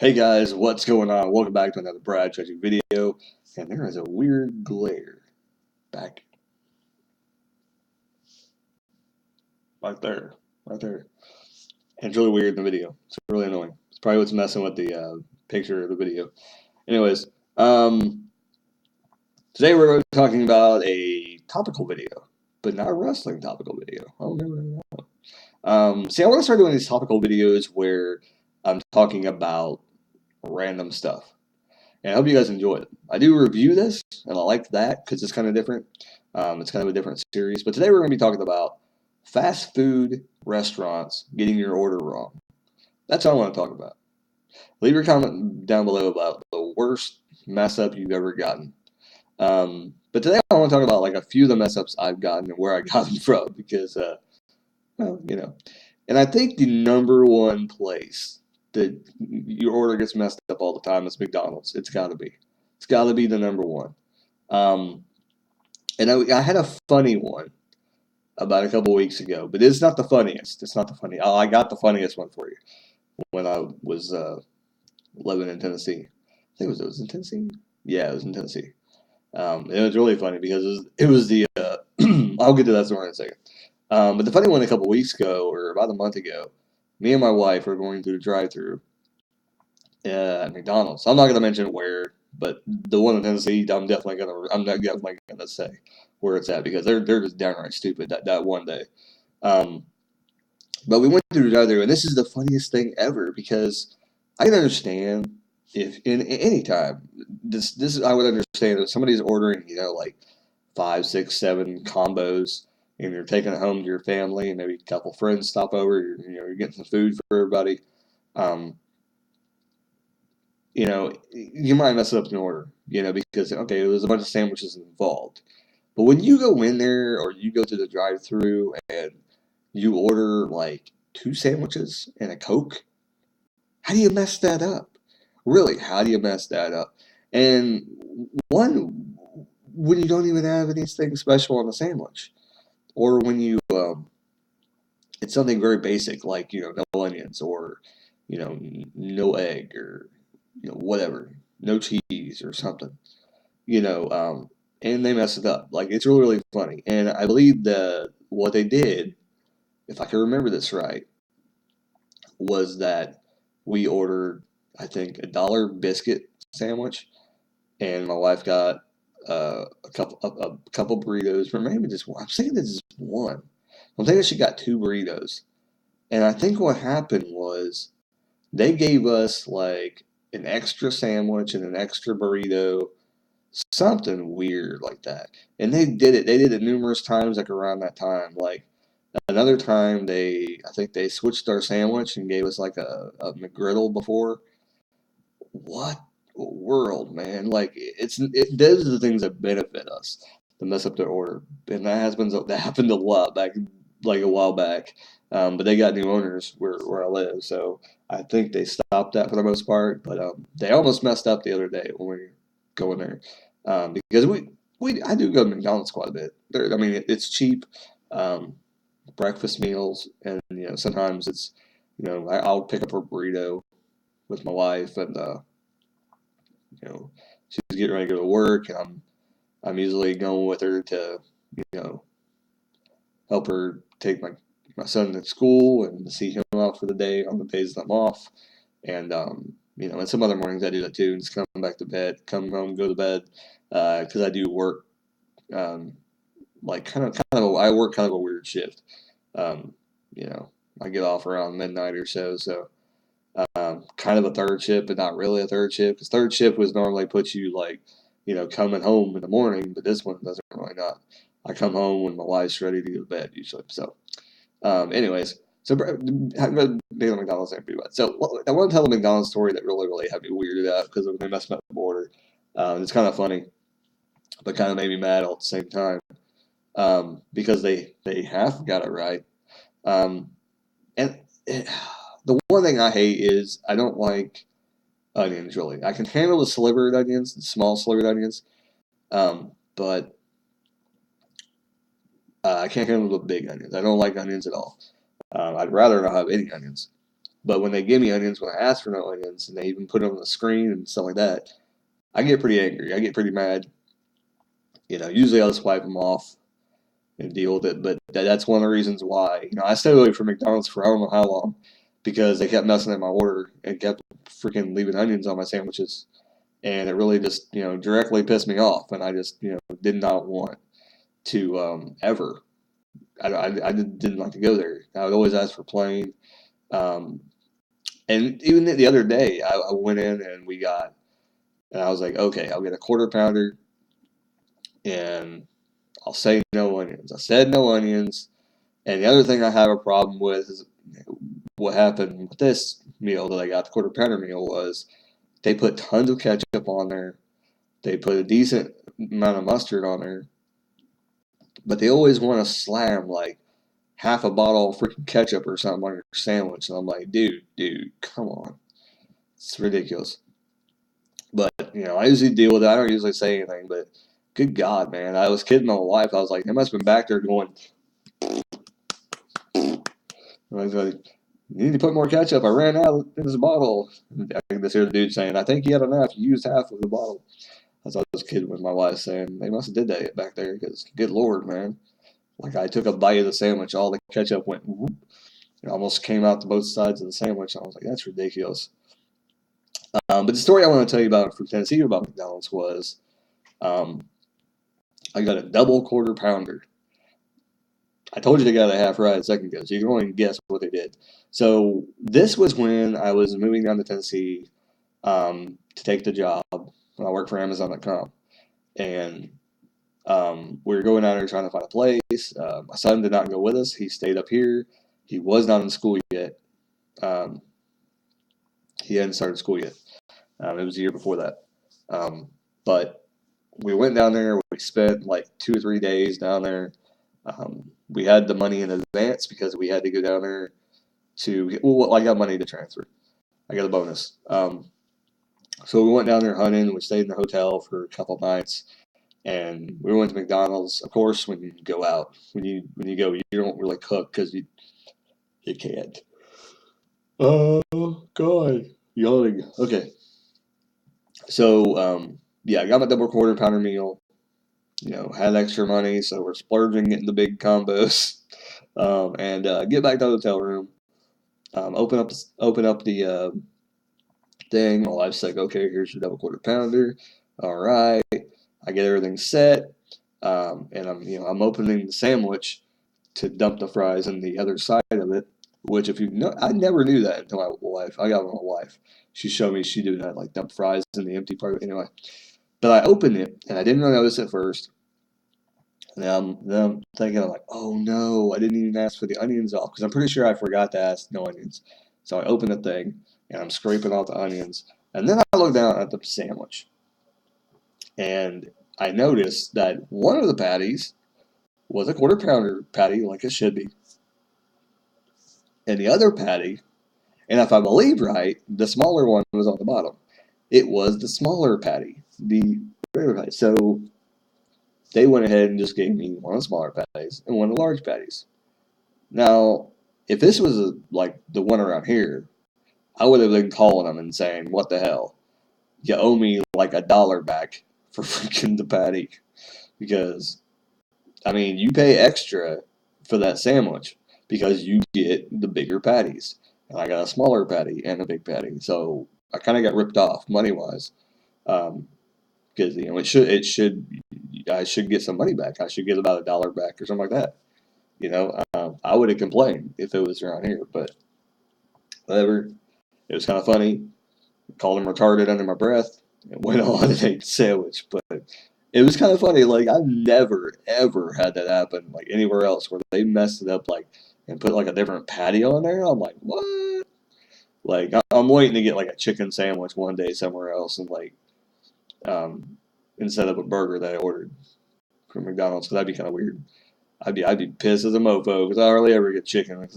Hey guys, what's going on? Welcome back to another Tragick video. And there is a weird glare back right there, right there. And it's really weird in the video. It's really annoying. It's probably what's messing with the picture of the video. Anyways, um, today we're talking about a topical video, but not a wrestling topical video. Oh no. See, I want to start doing these topical videos where I'm talking about random stuff. And I hope you guys enjoy it. I do review this, and I like that because it's kind of different. It's kind of a different series. But today we're going to be talking about fast food restaurants getting your order wrong. That's all I want to talk about. Leave your comment down below about the worst mess up you've ever gotten. But today I want to talk about like a few of the mess ups I've gotten and where I got them from because, well, you know. And I think the number one place that your order gets messed up all the time is McDonald's. It's got to be. It's got to be the number one. Um, and I had a funny one about a couple weeks ago, but it's not the funniest. It's not the funny. I got the funniest one for you when I was living in Tennessee. I think it was in Tennessee. Yeah, it was in Tennessee. It was really funny because it was the. I'll get to that story in a second. But the funny one a couple weeks ago, or about a month ago, me and my wife were going through the drive-through at McDonald's. I'm not going to mention where, but the one in Tennessee, I'm not definitely gonna say where it's at because they're just downright stupid that one day. Um, but we went through the drive-through, and this is the funniest thing ever because I can understand if in any time this I would understand if somebody's ordering like 5, 6, 7 combos and you're taking it home to your family and maybe a couple friends stop over, you're getting some food for everybody. Um, you might mess up an order, because okay, there's a bunch of sandwiches involved. But when you go in there or you go to the drive-through and you order like 2 sandwiches and a Coke, how do you mess that up? Really, how do you mess that up? And one, when you don't even have anything special on the sandwich, or when it's something very basic like no onions or no egg or whatever, no cheese or something, you know, um, and they mess it up. Like it's really really funny, and I believe that what they did, if I can remember this right, was that we ordered I think a $1 biscuit sandwich, and my wife got a couple burritos, or maybe just one. I'm thinking this is one. I'm thinking she got 2 burritos, and I think what happened was they gave us like an extra sandwich and an extra burrito, something weird like that. And they did it numerous times like around that time. Like another time I think they switched our sandwich and gave us like a McGriddle before. What world, man? Like those are the things that benefit us to mess up their order. And that happened a lot back like a while back. But they got new owners where I live, so I think they stopped that for the most part. But they almost messed up the other day when we were going there, because I do go to McDonald's quite a bit. I mean, it's cheap, um, breakfast meals, and sometimes I'll pick up a burrito with my wife, and she's getting ready to go to work, and I'm usually going with her to you know help her take my son to school and see him off for the day on the days that I'm off. And and some other mornings I do that too. Just come back to bed, come home, go to bed, because I do work like I work kind of a weird shift. Um, you know, I get off around midnight or so, so kind of a third shift, but not really a third shift. Because third shift was normally put you like coming home in the morning, but this one doesn't really not. I come home when my wife's ready to go to bed usually. So, anyways, so I'm going to be on McDonald's there pretty much. So I want to tell a McDonald's story that really, really had me weirded out because they messed up the order. It's kind of funny, but kind of made me mad all at the same time, because they half got it right. Um, and the one thing I hate is I don't like onions really. I can handle the slivered onions, the small slivered onions, but I can't handle the big onions. I don't like onions at all. I'd rather not have any onions. But when they give me onions, when I ask for no onions, and they even put them on the screen and stuff like that, I get pretty angry. I get pretty mad. Usually I'll just wipe them off and deal with it. But that's one of the reasons why. I stayed away from McDonald's for I don't know how long because they kept messing up my order and kept freaking leaving onions on my sandwiches. And it really just, directly pissed me off. And I just, did not want to ever. I didn't like to go there. I would always ask for plain. Um, and even the other day, I went in and and I was like, okay, I'll get a quarter pounder and I'll say no onions. I said no onions. And the other thing I have a problem with is what happened with this meal that I got, the quarter pounder meal, was they put tons of ketchup on there. They put a decent amount of mustard on there. But they always want to slam like half a bottle of freaking ketchup or something on your sandwich. And I'm like, dude, come on. It's ridiculous. But, I usually deal with it. I don't usually say anything, but good God, man. I was kidding my wife. I was like, they must have been back there going, I was like, you need to put more ketchup. I ran out in this bottle. I can just hear the dude saying, I think you had enough. You used half of the bottle. As I was kidding with my wife saying, they must have did that back there because, good Lord, man. Like, I took a bite of the sandwich. All the ketchup went whoop. It almost came out to both sides of the sandwich. I was like, that's ridiculous. But the story I want to tell you about from Tennessee about McDonald's was um, I got a double quarter pounder. I told you they got a half right a second ago, so you can only guess what they did. So this was when I was moving down to Tennessee to take the job when I worked for Amazon.com. And we were going out there trying to find a place. My son did not go with us. He stayed up here. He was not in school yet. Um, he hadn't started school yet. It was a year before that. But we went down there. We spent like 2 or 3 days down there. We had the money in advance because we had to go down there I got money to transfer. I got a bonus. So we went down there hunting. We stayed in the hotel for a couple nights, and we went to McDonald's. Of course, when you go out, when you go, you don't really cook because you can't. Oh God, yawning. Okay, so yeah, I got my double quarter pounder meal. Had extra money, so we're splurging, getting the big combos, and get back to the hotel room. Open up the thing. My wife's like, okay, here's your double quarter pounder. All right, I get everything set, and I'm opening the sandwich to dump the fries in the other side of it. Which, if you know, I never knew that until I got with my wife. She showed me she do that, like dump fries in the empty part. Anyway, but I opened it and I didn't notice at first. And then I'm thinking, I'm like, oh no, I didn't even ask for the onions off because I'm pretty sure I forgot to ask no onions. So I open the thing and I'm scraping off the onions. And then I look down at the sandwich and I noticed that one of the patties was a quarter pounder patty, like it should be. And the other patty, and if I believe right, the smaller one was on the bottom. It was the smaller patty, the regular patty. So they went ahead and just gave me one of the smaller patties and one of the large patties. Now, if this was like the one around here, I would have been calling them and saying, "What the hell? You owe me like $1 back for freaking the patty." Because I mean, you pay extra for that sandwich because you get the bigger patties, and I got a smaller patty and a big patty, so I kind of got ripped off money wise. Because I should get some money back. I should get about $1 back or something like that. I would have complained if it was around here, but whatever. It was kind of funny. Called him retarded under my breath and went on and ate the sandwich. But it was kind of funny. Like, I've never, ever had that happen, like, anywhere else where they messed it up, like, and put, like, a different patty on there. I'm like, what? Like, I'm waiting to get, like, a chicken sandwich one day somewhere else and, like, um, instead of a burger that I ordered from McDonald's, because that'd be kind of weird. I'd be pissed as a mofo because I hardly ever get chicken. I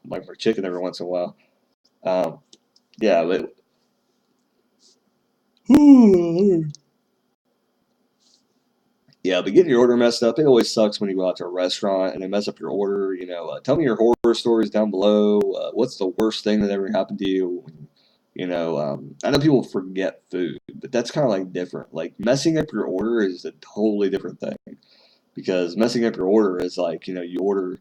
like for chicken every once in a while. Um, yeah, but Yeah, but getting your order messed up, it always sucks when you go out to a restaurant and they mess up your order. Tell me your horror stories down below. What's the worst thing that ever happened to you? I know people forget food, but that's kind of like different. Like messing up your order is a totally different thing because messing up your order is like, you order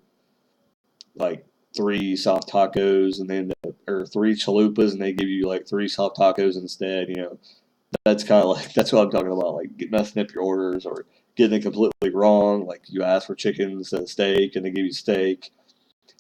like three soft tacos and then or three chalupas and they give you like three soft tacos instead. That's kind of like that's what I'm talking about, like messing up your orders or getting it completely wrong. Like you ask for chicken instead of steak, and they give you steak,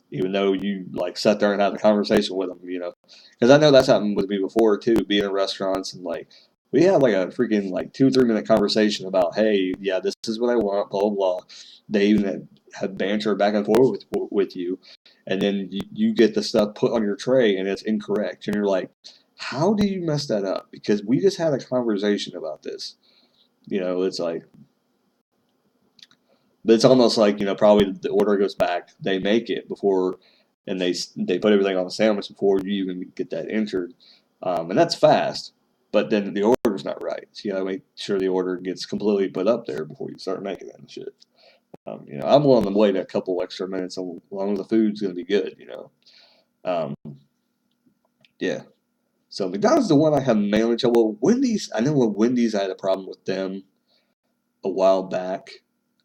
even though you like sat there and had a conversation with them. Because I know that's happened with me before too, being in restaurants and like we had like a freaking like 2 or 3 minute conversation about, hey, yeah, this is what I want, blah blah blah. They even had banter back and forth with you, and then you get the stuff put on your tray and it's incorrect, and you're like, how do you mess that up? Because we just had a conversation about this. It's like, but it's almost like, probably the order goes back. They make it before, and they put everything on the sandwich before you even get that entered, and that's fast. But then the order's not right. So you gotta make sure the order gets completely put up there before you start making that shit. I'm willing to wait a couple extra minutes as long as the food's gonna be good. Um, yeah. So McDonald's is the one I have mainly trouble. Wendy's, I know when Wendy's I had a problem with them a while back,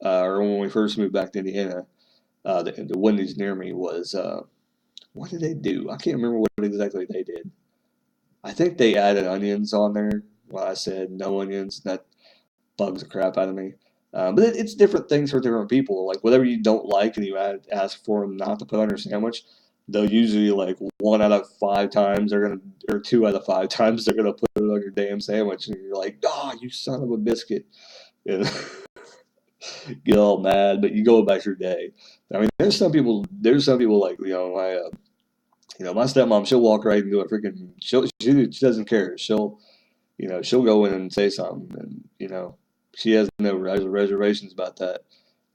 or when we first moved back to Indiana. The Wendy's near me was what did they do? I can't remember what exactly they did. I think they added onions on there. Well, I said no onions. That bugs the crap out of me. But it's different things for different people. Like whatever you don't like and you ask for them not to put on your sandwich, they'll usually like 1 out of 5 times they're gonna, or 2 out of 5 times they're gonna put it on your damn sandwich, and you're like, oh, you son of a biscuit. And get all mad, but you go about your day. I mean, there's some people like my stepmom. She'll walk right into a freaking. She doesn't care. She'll go in and say something, and she has no reservations about that.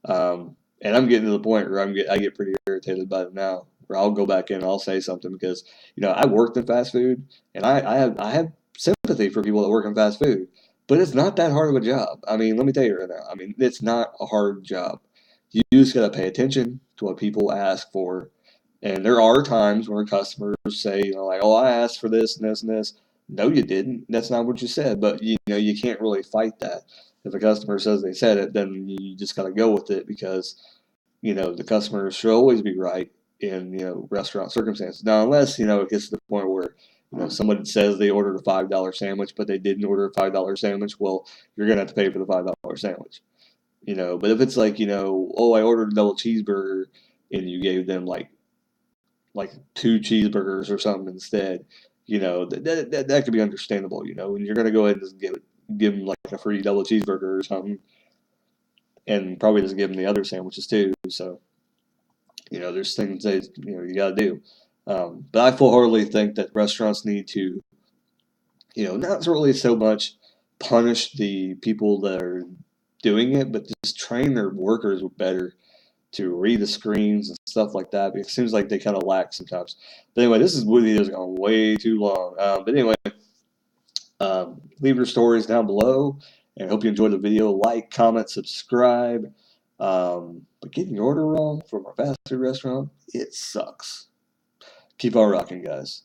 And I'm getting to the point where I get pretty irritated by it now. Where I'll go back in and I'll say something because I worked in fast food, and I have sympathy for people that work in fast food, but it's not that hard of a job. I mean, let me tell you right now. I mean, it's not a hard job. You just gotta pay attention to what people ask for, and there are times where customers say, like, "Oh, I asked for this and this and this." No, you didn't. That's not what you said. But you can't really fight that. If a customer says they said it, then you just gotta go with it because the customer should always be right in restaurant circumstances. Now, unless it gets to the point where someone says they ordered a $5 sandwich, but they didn't order a $5 sandwich, well, you're gonna have to pay for the $5 sandwich. But if it's like oh, I ordered a double cheeseburger and you gave them like 2 cheeseburgers or something instead, that could be understandable. And you're gonna go ahead and just give them like a free double cheeseburger or something, and probably just give them the other sandwiches too. So there's things that you got to do. But I full-heartedly think that restaurants need to not really so much punish the people that are doing it, but just train their workers better to read the screens and stuff like that. Because it seems like they kind of lack sometimes. But anyway, this video has gone way too long. But anyway, leave your stories down below, and I hope you enjoyed the video. Like, comment, subscribe. But getting your order wrong from a fast food restaurant, it sucks. Keep on rocking, guys.